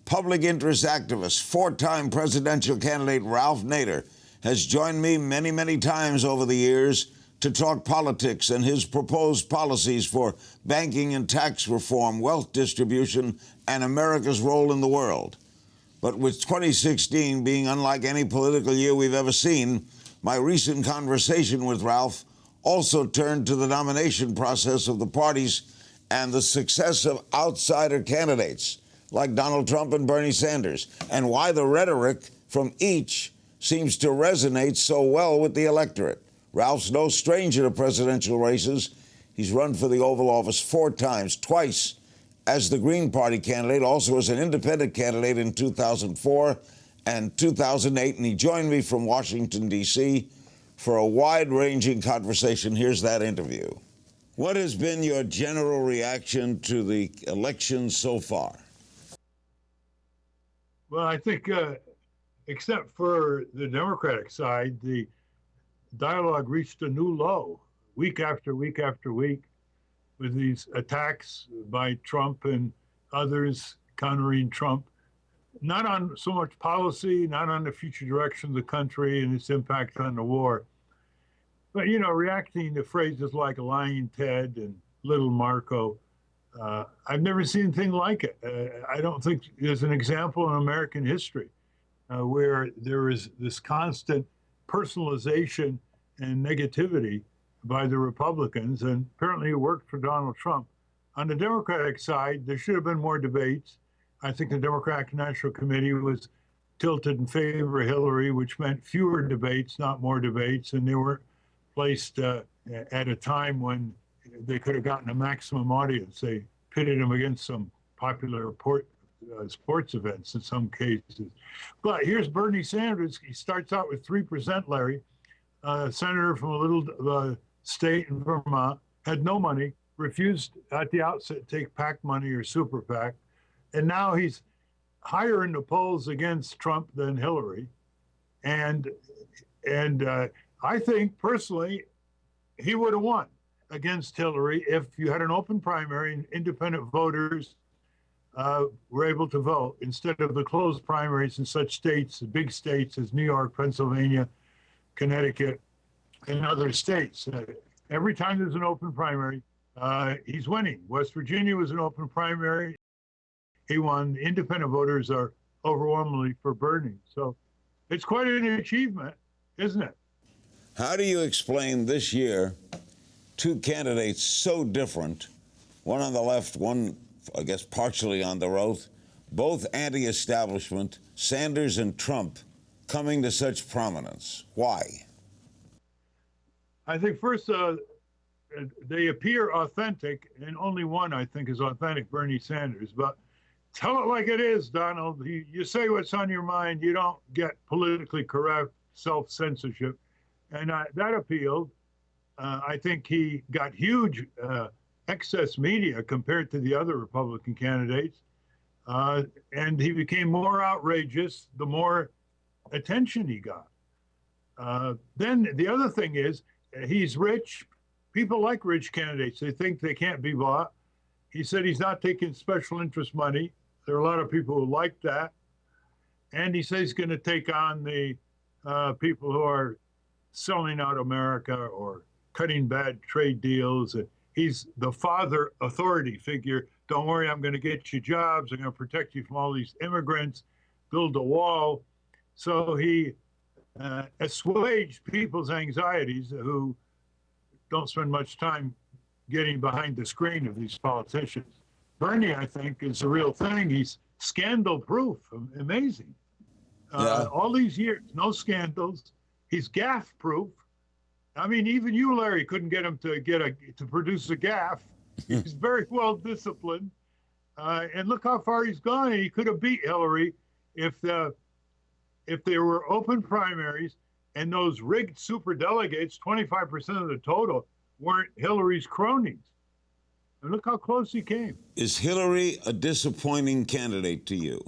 public interest activist, four-time presidential candidate Ralph Nader has joined me many, many times over the years to talk politics and his proposed policies for banking and tax reform, wealth distribution, and America's role in the world. But with 2016 being unlike any political year we've ever seen, my recent conversation with Ralph also turned to the nomination process of the parties and the success of outsider candidates like Donald Trump and Bernie Sanders, and why the rhetoric from each seems to resonate so well with the electorate. Ralph's no stranger to presidential races. He's run for the Oval Office 4 times, twice as the Green Party candidate, also as an independent candidate in 2004 and 2008, and he joined me from Washington, D.C. for a wide-ranging conversation. Here's that interview. What has been your general reaction to the election so far? Well, I think, except for the Democratic side, the dialogue reached a new low week after week after week with these attacks by Trump and others countering Trump, not on so much policy, not on the future direction of the country and its impact on the war, but, you know, reacting to phrases like lying Ted and little Marco. I've never seen anything like it. I don't think there's an example in American history where there is this constant personalization and negativity by the Republicans, and apparently it worked for Donald Trump. On the Democratic side, there should have been more debates. I think the Democratic National Committee was tilted in favor of Hillary, which meant fewer debates, not more debates, and they were placed at a time when they could have gotten a maximum audience. They pitted them against some popular sports events in some cases. But here's Bernie Sanders. He starts out with 3%, Larry. Senator from a little state in Vermont, had no money, refused at the outset to take PAC money or super PAC. And now he's higher in the polls against Trump than Hillary. And I think personally, he would have won against Hillary if you had an open primary and independent voters were able to vote instead of the closed primaries in such states, big states as New York, Pennsylvania, Connecticut, and other states. Every time there's an open primary, he's winning. West Virginia was an open primary. He won. Independent voters are overwhelmingly for Bernie. So it's quite an achievement, isn't it? How do you explain this year two candidates so different, one on the left, one, I guess, partially on the right, both anti-establishment, Sanders and Trump, coming to such prominence? Why? I think first, they appear authentic, and only one, I think, is authentic, Bernie Sanders. But tell it like it is, Donald. You say what's on your mind. You don't get politically correct self-censorship. And that appealed. I think he got huge excess media compared to the other Republican candidates. And he became more outrageous the more attention he got. Then the other thing is, he's rich. People like rich candidates. They think they can't be bought. He said he's not taking special interest money. There are a lot of people who like that. And he says he's going to take on the people who are selling out America or cutting bad trade deals. He's the father authority figure. Don't worry, I'm going to get you jobs. I'm going to protect you from all these immigrants, build a wall. So he assuaged people's anxieties who don't spend much time getting behind the screen of these politicians. Bernie, I think, is the real thing. He's scandal-proof, amazing. All these years, no scandals. He's gaffe-proof. I mean, even you, Larry, couldn't get him to produce a gaffe. He's very well disciplined, and look how far he's gone. He could have beat Hillary if there were open primaries and those rigged super delegates, 25% of the total, weren't Hillary's cronies. And look how close he came. Is Hillary a disappointing candidate to you?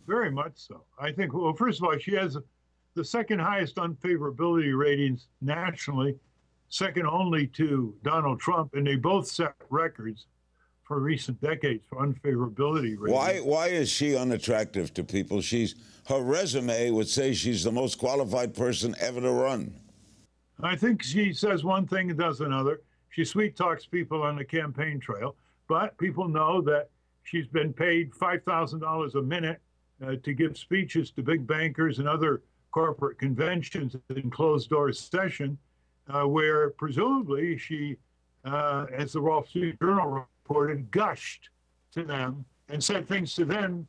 Very much so. I think, well, first of all, she has the second highest unfavorability ratings nationally, second only to Donald Trump, and they both set records for recent decades for unfavorability ratings. Why is she unattractive to people? Her resume would say she's the most qualified person ever to run. I think she says one thing and does another. She sweet talks people on the campaign trail, but people know that she's been paid $5,000 a minute to give speeches to big bankers and other corporate conventions in closed-door session, where presumably she, as the Wall Street Journal reported, gushed to them and said things to them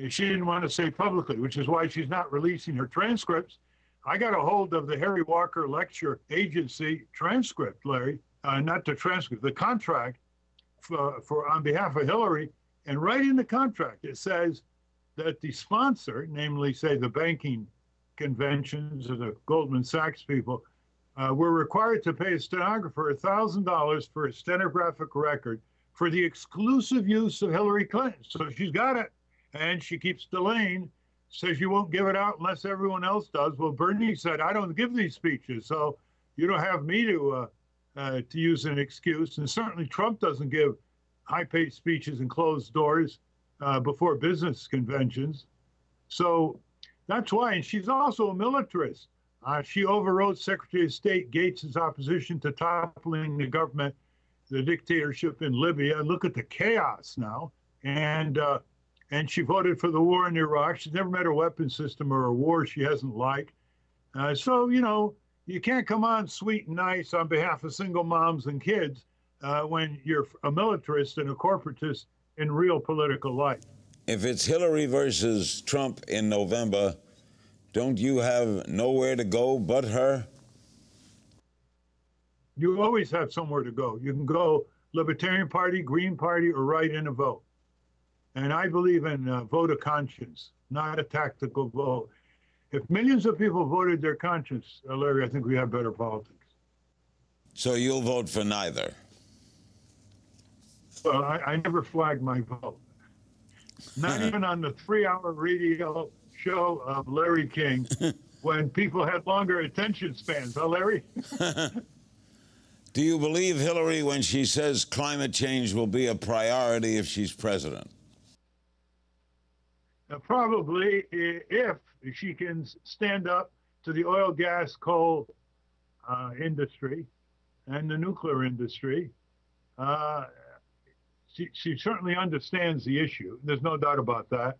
she didn't want to say publicly, which is why she's not releasing her transcripts. I got a hold of the Harry Walker Lecture Agency transcript, Larry, not the transcript, the contract for on behalf of Hillary, and right in the contract it says that the sponsor, namely, say, the banking conventions or the Goldman Sachs people, were required to pay a stenographer $1,000 for a stenographic record for the exclusive use of Hillary Clinton. So she's got it, and she keeps delaying, says you won't give it out unless everyone else does. Well, Bernie said, I don't give these speeches, so you don't have me to use an excuse. And certainly Trump doesn't give high-paid speeches in closed doors before business conventions. So that's why. And she's also a militarist. She overrode Secretary of State Gates' opposition to toppling the government, the dictatorship in Libya. Look at the chaos now. And she voted for the war in Iraq. She's never met a weapons system or a war she hasn't liked. So, you know, you can't come on sweet and nice on behalf of single moms and kids when you're a militarist and a corporatist in real political life. If it's Hillary versus Trump in November, don't you have nowhere to go but her? You always have somewhere to go. You can go Libertarian Party, Green Party, or write in a vote. And I believe in a vote of conscience, not a tactical vote. If millions of people voted their conscience, Larry, I think we have better politics. So you'll vote for neither? Well, I never flagged my vote. Not even on the 3-hour radio show of Larry King when people had longer attention spans, huh, Larry? Do you believe Hillary when she says climate change will be a priority if she's president? Probably, if she can stand up to the oil, gas, coal industry and the nuclear industry. She certainly understands the issue. There's no doubt about that.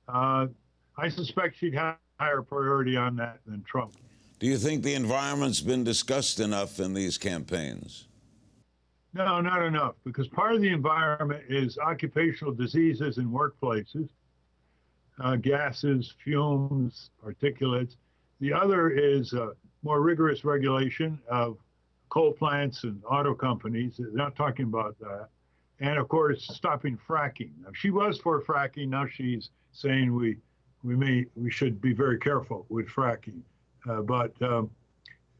I suspect she'd have a higher priority on that than Trump. Do you think the environment's been discussed enough in these campaigns? No, not enough, because part of the environment is occupational diseases in workplaces. Gases, fumes, particulates. The other is more rigorous regulation of coal plants and auto companies. They're not talking about that. And of course, stopping fracking. Now, she was for fracking. Now she's saying we should be very careful with fracking. But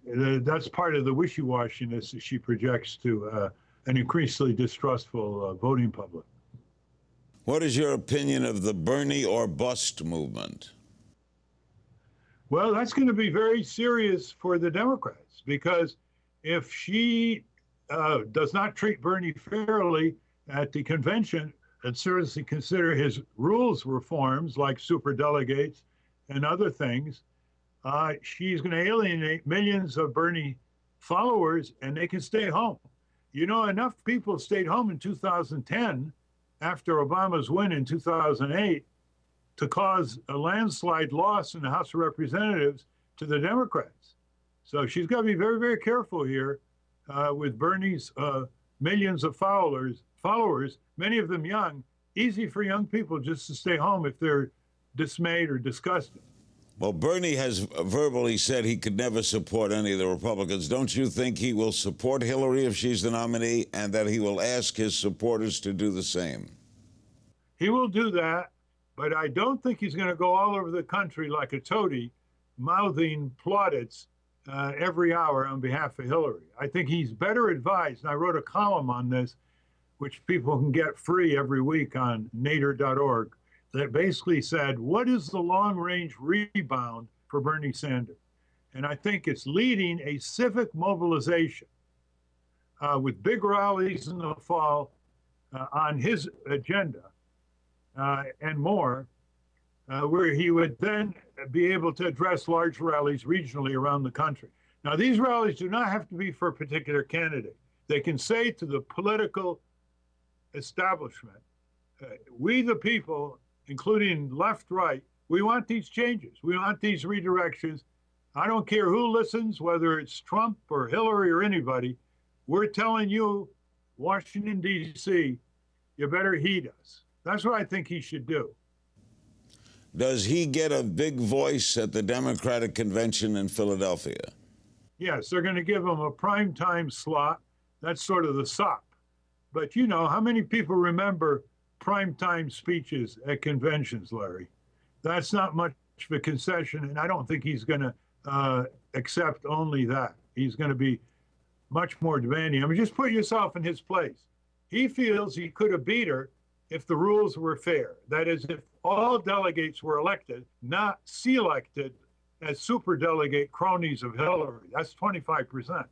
that's part of the wishy-washiness that she projects to an increasingly distrustful voting public. What is your opinion of the Bernie or bust movement? Well, that's going to be very serious for the Democrats, because if she does not treat Bernie fairly at the convention and seriously consider his rules reforms like superdelegates and other things, she's going to alienate millions of Bernie followers, and they can stay home. You know, enough people stayed home in 2010 after Obama's win in 2008 to cause a landslide loss in the House of Representatives to the Democrats. So she's got to be very, very careful here with Bernie's millions of followers, many of them young. Easy for young people just to stay home if they're dismayed or disgusted. Well, Bernie has verbally said he could never support any of the Republicans. Don't you think he will support Hillary if she's the nominee, and that he will ask his supporters to do the same? He will do that, but I don't think he's going to go all over the country like a toady, mouthing plaudits every hour on behalf of Hillary. I think he's better advised, and I wrote a column on this, which people can get free every week on nader.org, that basically said, what is the long-range rebound for Bernie Sanders? And I think it's leading a civic mobilization with big rallies in the fall on his agenda and more, where he would then be able to address large rallies regionally around the country. Now, these rallies do not have to be for a particular candidate. They can say to the political establishment, we the people, including left, right, we want these changes. We want these redirections. I don't care who listens, whether it's Trump or Hillary or anybody. We're telling you, Washington, D.C., you better heed us. That's what I think he should do. Does he get a big voice at the Democratic convention in Philadelphia? Yes, they're going to give him a prime time slot. That's sort of the SOP. But you know, how many people remember prime time speeches at conventions, Larry? That's not much of a concession, and I don't think he's going to accept only that. He's going to be much more demanding. I mean, just put yourself in his place. He feels he could have beat her if the rules were fair. That is, if all delegates were elected, not selected as superdelegate cronies of Hillary. That's 25%.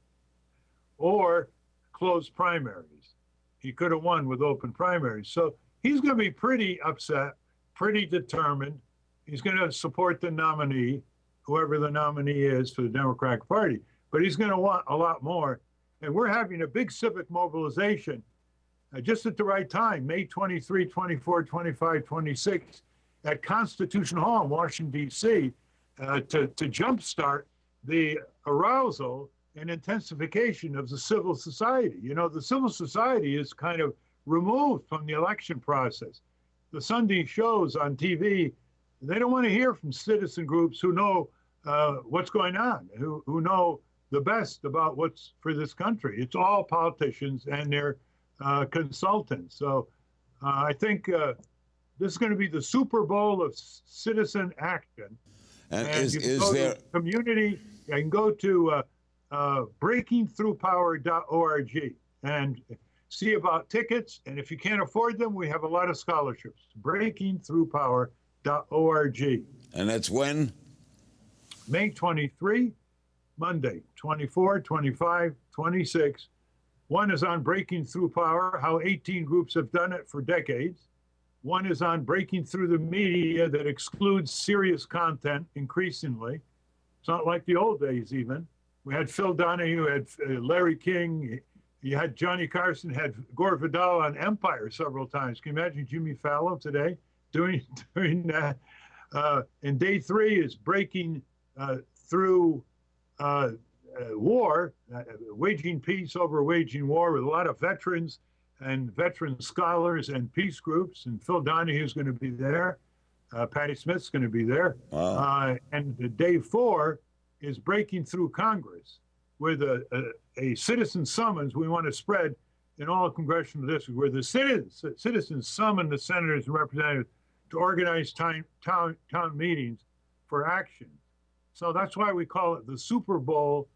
Or closed primaries. He could have won with open primaries. So he's going to be pretty upset, pretty determined. He's going to support the nominee, whoever the nominee is for the Democratic Party. But he's going to want a lot more. And we're having a big civic mobilization just at the right time, May 23, 24, 25, 26, at Constitution Hall in Washington, D.C., to jumpstart the arousal and intensification of the civil society. You know, the civil society is kind of removed from the election process. The Sunday shows on TV, they don't want to hear from citizen groups who know what's going on, who know the best about what's for this country. It's all politicians and their consultants. So I think this is going to be the Super Bowl of citizen action. And is there community? I can go to breakingthroughpower.org and see about tickets. And if you can't afford them, we have a lot of scholarships. Breakingthroughpower.org. And that's when? May 23, Monday, 24, 25, 26. One is on breaking through power, how 18 groups have done it for decades. One is on breaking through the media that excludes serious content increasingly. It's not like the old days even. We had Phil Donahue, had Larry King, you had Johnny Carson, had Gore Vidal on Empire several times. Can you imagine Jimmy Fallon today doing that? And day 3 is breaking through war, waging peace over waging war with a lot of veterans and veteran scholars and peace groups. And Phil Donahue is going to be there. Patti Smith's going to be there. Wow. And the day 4 is breaking through Congress with a citizen summons we want to spread in all congressional districts, where the citizens summon the senators and representatives to organize town meetings for action. So that's why we call it the Super Bowl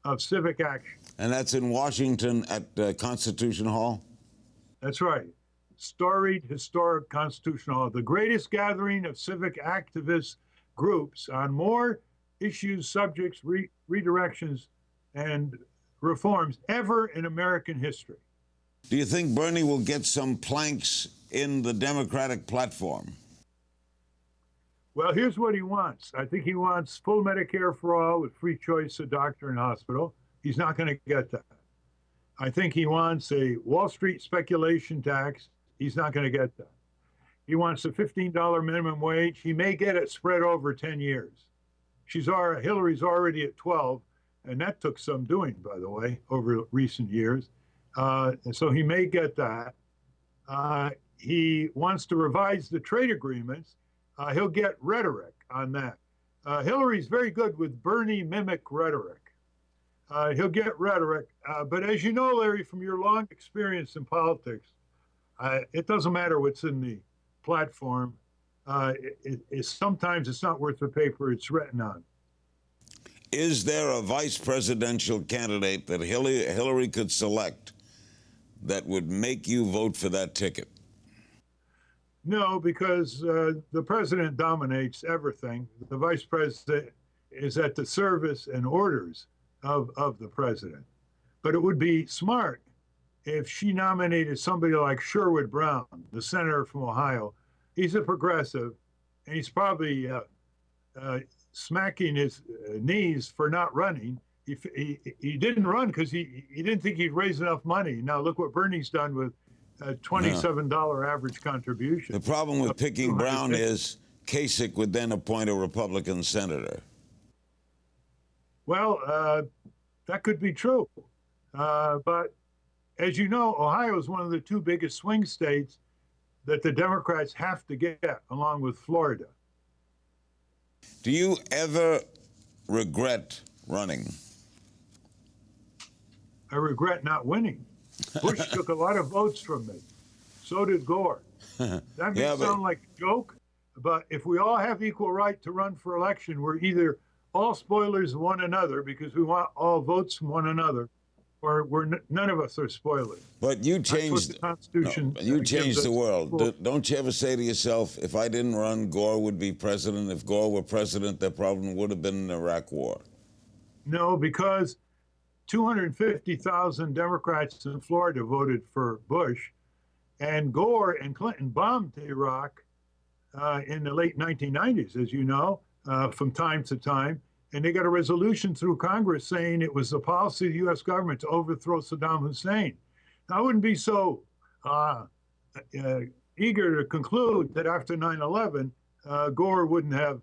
of civic action. And that's in Washington at Constitution Hall? That's right. Storied, historic Constitution Hall, the greatest gathering of civic activist groups on more issues, subjects, redirections, and reforms ever in American history. Do you think Bernie will get some planks in the Democratic platform? Well, here's what he wants. I think he wants full Medicare for all with free choice of doctor and hospital. He's not going to get that. I think he wants a Wall Street speculation tax. He's not going to get that. He wants a $15 minimum wage. He may get it spread over 10 years. Hillary's already at 12, and that took some doing, by the way, over recent years. And so he may get that. He wants to revise the trade agreements. He'll get rhetoric on that. Hillary's very good with Bernie mimic rhetoric. He'll get rhetoric. But as you know, Larry, from your long experience in politics, it doesn't matter what's in the platform. Sometimes it's not worth the paper it's written on. Is there a vice presidential candidate that Hillary could select that would make you vote for that ticket? No, because the president dominates everything. The vice president is at the service and orders of the president. But it would be smart if she nominated somebody like Sherwood Brown, the senator from Ohio. He's a progressive, and he's probably smacking his knees for not running. He didn't run because he didn't think he'd raise enough money. Now look what Bernie's done with a $27 average contribution. The problem with picking Brown is Kasich would then appoint a Republican senator. Well, that could be true. But as you know, Ohio is one of the two biggest swing states that the Democrats have to get, along with Florida. Do you ever regret running? I regret not winning. Bush took a lot of votes from me. So did Gore. That may sound like a joke, but if we all have equal right to run for election, we're either all spoilers of one another because we want all votes from one another, or none of us are spoilers. But you changed the Constitution. No, you changed the world. Don't you ever say to yourself, if I didn't run, Gore would be president. If Gore were president, there probably would have been an Iraq war. No, because 250,000 Democrats in Florida voted for Bush, and Gore and Clinton bombed Iraq in the late 1990s, as you know, from time to time. And they got a resolution through Congress saying it was the policy of the U.S. government to overthrow Saddam Hussein. Now, I wouldn't be so eager to conclude that after 9/11, Gore wouldn't have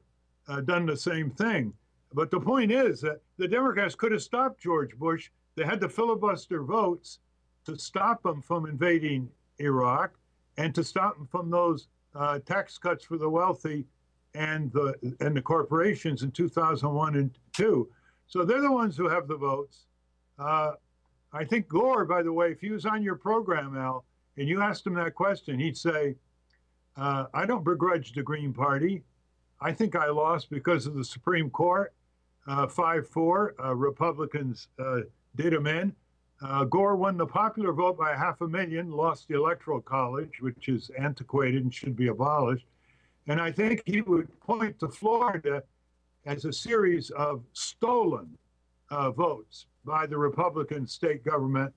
done the same thing. But the point is that the Democrats could have stopped George Bush. They had the filibuster votes to stop him from invading Iraq and to stop him from those tax cuts for the wealthy and the corporations in 2001 and 2. So they're the ones who have the votes. I think Gore, by the way, if he was on your program, Al, and you asked him that question, he'd say, I don't begrudge the Green Party. I think I lost because of the Supreme Court. 5-4, Republicans did him in. Gore won the popular vote by 500,000, lost the Electoral College, which is antiquated and should be abolished. And I think he would point to Florida as a series of stolen votes by the Republican state government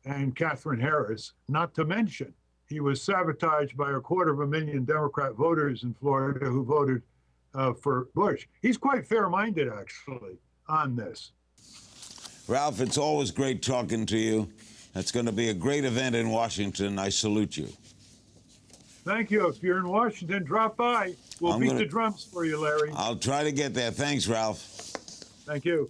and Katherine Harris, not to mention he was sabotaged by 250,000 Democrat voters in Florida who voted for Bush. He's quite fair-minded, actually, on this. Ralph, it's always great talking to you. It's going to be a great event in Washington. I salute you. Thank you. If you're in Washington, drop by. We'll beat the drums for you, Larry. I'll try to get there. Thanks, Ralph. Thank you.